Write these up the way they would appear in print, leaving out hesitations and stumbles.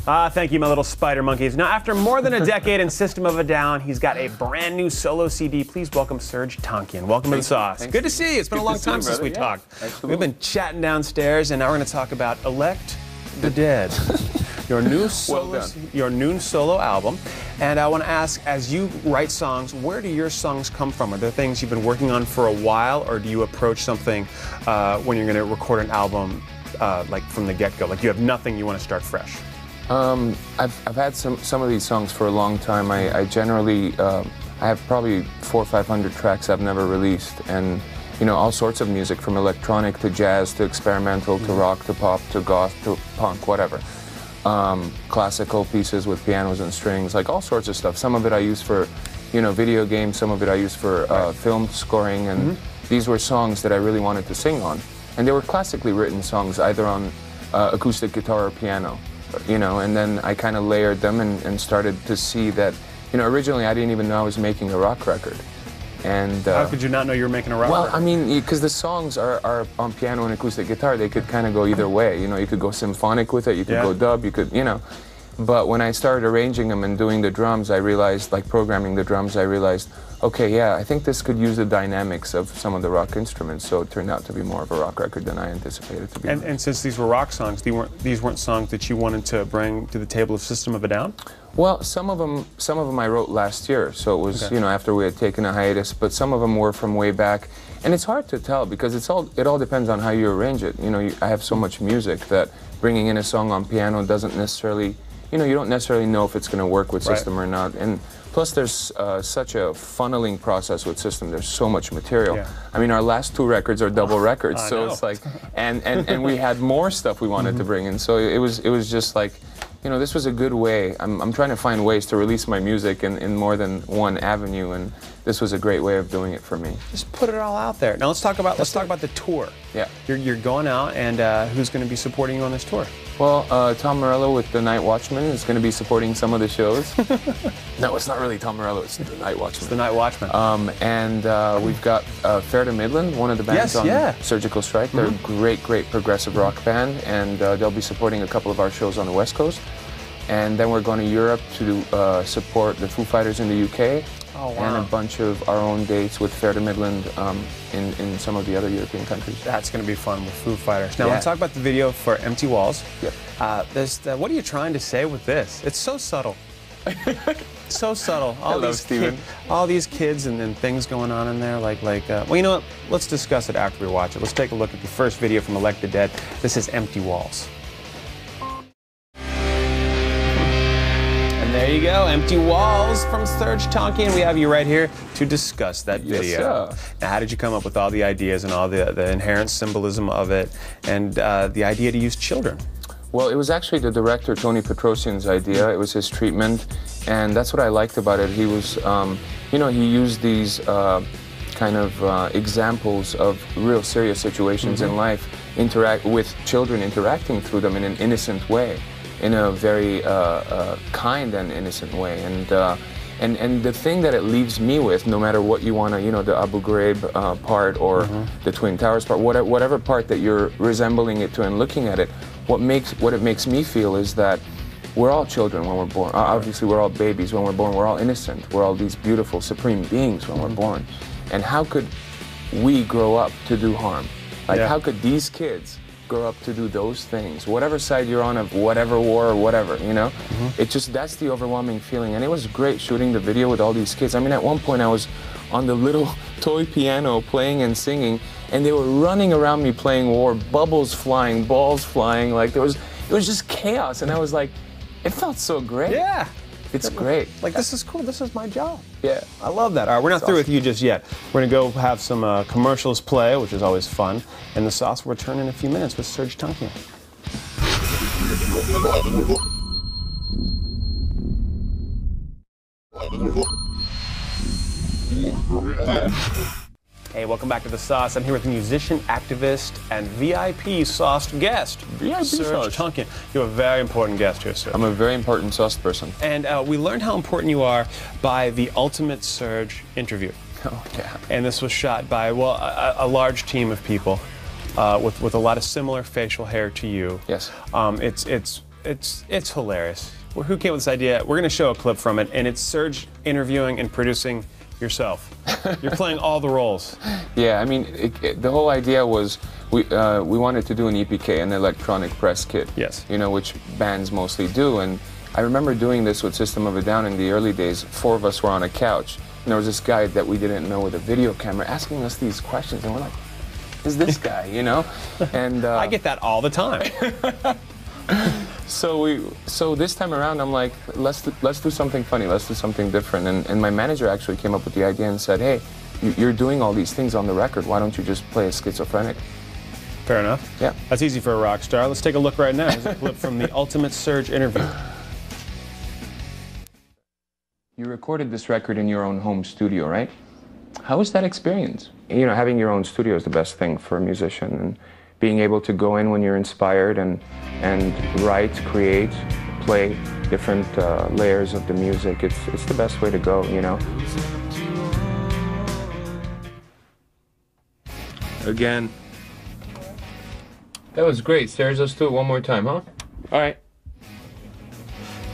Thank you, my little spider monkeys. Now, after more than a decade in System of a Down, he's got a brand new solo CD. Please welcome Serj Tankian. Welcome to the Sauce. Good to see you. It's been a long time since we talked. Absolutely. We've been chatting downstairs, and now we're going to talk about Elect the Dead, your new solo album. And I want to ask, as you write songs, where do your songs come from? Are there things you've been working on for a while, or do you approach something when you're going to record an album like from the get-go? Like you have nothing, you want to start fresh? I've had some of these songs for a long time. I generally I have probably 400 or 500 tracks I've never released, and you know, all sorts of music from electronic to jazz to experimental to rock to pop to goth to punk, whatever. Classical pieces with pianos and strings, like all sorts of stuff. Some of it I use for, you know, video games. Some of it I use for film scoring, and these were songs that I really wanted to sing on, and they were classically written songs, either on acoustic guitar or piano. You know, and then I kind of layered them and started to see that, you know, originally I didn't even know I was making a rock record. And how could you not know you were making a rock record? Well, I mean, because the songs are on piano and acoustic guitar, they could kind of go either way. You know, you could go symphonic with it, you could go dub, you could, you know. But when I started arranging them and doing the drums, I realized, like programming the drums, I realized, okay, yeah, I think this could use the dynamics of some of the rock instruments, so it turned out to be more of a rock record than I anticipated to be. And since these were rock songs, these weren't songs that you wanted to bring to the table of System of a Down? Well, some of them I wrote last year, so it was, you know, after we had taken a hiatus, but some of them were from way back. And it's hard to tell because it all depends on how you arrange it. You know, I have so much music that bringing in a song on piano doesn't necessarily, you know, you don't necessarily know if it's going to work with System or not. And plus there's such a funneling process with System. There's so much material. Yeah. I mean, our last 2 records are double records, so it's like, and we had more stuff we wanted to bring in. So it was just like, you know, this was a good way. I'm trying to find ways to release my music in more than one avenue, and this was a great way of doing it for me. Just put it all out there. Now let's talk about the tour. Yeah. You're going out, and who's going to be supporting you on this tour? Well, Tom Morello with The Night Watchman is going to be supporting some of the shows. No, it's not really Tom Morello, it's The Night Watchman. It's The Night Watchman. And we've got Fair to Midland, one of the bands on Surgical Strike. They're a great progressive rock band, and they'll be supporting a couple of our shows on the West Coast. And then we're going to Europe to support the Foo Fighters in the UK. Oh, wow. And a bunch of our own dates with Fair to Midland in some of the other European countries. That's going to be fun with Foo Fighters. Now, let's talk about the video for Empty Walls. Yep. What are you trying to say with this? It's so subtle. So subtle. All these kids and then things going on in there, well, you know what? Let's discuss it after we watch it. Let's take a look at the first video from Elect the Dead. This is Empty Walls. There you go, Empty Walls from Serj Tankian. We have you right here to discuss that video. Yes, sir. Now, how did you come up with all the ideas and all the inherent symbolism of it, and the idea to use children? Well, it was actually the director, Tony Petrosian's idea. It was his treatment, and that's what I liked about it. He was, you know, he used these kind of examples of real serious situations in life, with children interacting through them in an innocent way, in a very kind and innocent way. And the thing that it leaves me with, no matter what you want to, you know, the Abu Ghraib part or the Twin Towers part, whatever part that you're resembling it to and looking at it, what it makes me feel is that we're all children when we're born. Obviously, we're all babies when we're born. We're all innocent. We're all these beautiful, supreme beings when we're born. And how could we grow up to do harm? Like, how could these kids grow up to do those things, whatever side you're on of whatever war or whatever, you know? It just, that's the overwhelming feeling. And it was great shooting the video with all these kids. I mean, at one point I was on the little toy piano playing and singing, and they were running around me playing war, bubbles flying, balls flying, like it was just chaos. And I was like, it felt so great. Yeah. It's great. Like, this is cool. This is my job. Yeah. I love that. All right, we're not through with you just yet. We're going to go have some commercials play, which is always fun. And the Sauce will return in a few minutes with Serj Tankian. Hey, welcome back to The Sauce. I'm here with musician, activist, and VIP sauced guest, Serj Tankian. You're a very important guest here, sir. I'm a very important sauced person. And we learned how important you are by the Ultimate Serj interview. Oh, yeah. And this was shot by, well, a large team of people with a lot of similar facial hair to you. Yes. It's hilarious. Well, who came with this idea? We're going to show a clip from it, and it's Serj interviewing and producing yourself. You're playing all the roles. Yeah, I mean, the whole idea was we wanted to do an EPK, an electronic press kit. Yes. You know, which bands mostly do. And I remember doing this with System of a Down in the early days. 4 of us were on a couch, and there was this guy that we didn't know with a video camera asking us these questions, and we're like, "Is this guy?" You know? And I get that all the time. So this time around, I'm like, let's do something funny, let's do something different. And my manager actually came up with the idea and said, "Hey, you're doing all these things on the record. Why don't you just play a schizophrenic?" Fair enough. Yeah. That's easy for a rock star. Let's take a look right now. Here's a clip from the Ultimate Serj interview. You recorded this record in your own home studio, right? How was that experience? You know, having your own studio is the best thing for a musician, and being able to go in when you're inspired and write, create, play different layers of the music. It's the best way to go, you know. Again. That was great, Serj. Let's do it one more time, huh? All right.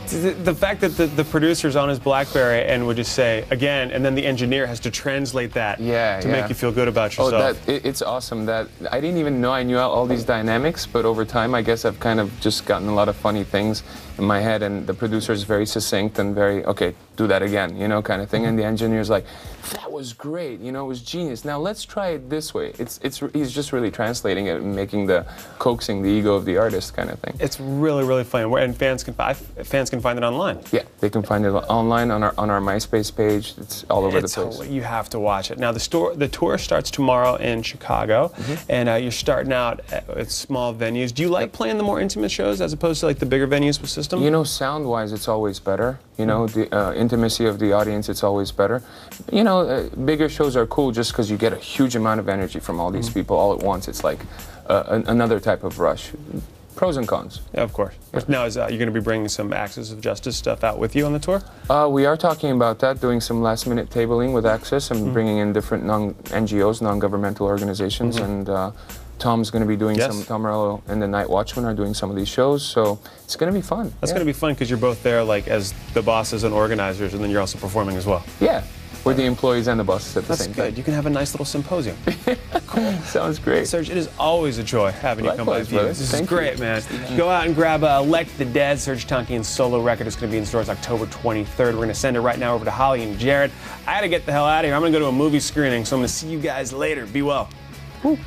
The fact that the producer's on his BlackBerry and would just say, again, and then the engineer has to translate that to make you feel good about yourself. Oh, it's awesome. That I didn't even know I knew all these dynamics, but over time, I guess I've kind of just gotten a lot of funny things in my head, and the producer's very succinct and very, okay, do that again, you know, kind of thing. And the engineer's like, that was great, you know, it was genius. Now let's try it this way. He's just really translating it and making coaxing the ego of the artist kind of thing. It's really, really fun. And fans can find it online. Yeah, they can find it online on our MySpace page. It's all over the place. You have to watch it. Now the tour starts tomorrow in Chicago, and you're starting out at small venues. Do you like playing the more intimate shows as opposed to like the bigger venues with System? You know, sound-wise, it's always better. You know, the intimacy of the audience, it's always better. You know, bigger shows are cool just because you get a huge amount of energy from all these people all at once. It's like another type of rush. Pros and cons. Yeah, of course. Yeah. Now, you're going to be bringing some Axis of Justice stuff out with you on the tour? We are talking about that, doing some last-minute tabling with Axis and bringing in different NGOs, non-governmental organizations, and Tom's going to be doing some, Tom Morello and the Night Watchman are doing some of these shows, so it's going to be fun. That's going to be fun because you're both there like as the bosses and organizers, and then you're also performing as well. Yeah. We're the employees and the bosses at the same time. That's good. You can have a nice little symposium. Cool. Sounds great. Serj, it is always a joy having you come by. This is great, man. Yeah. Go out and grab Elect the Dead, Serj Tankian's solo record. It's going to be in stores October 23rd. We're going to send it right now over to Holly and Jared. I got to get the hell out of here. I'm going to go to a movie screening, so I'm going to see you guys later. Be well. Woo.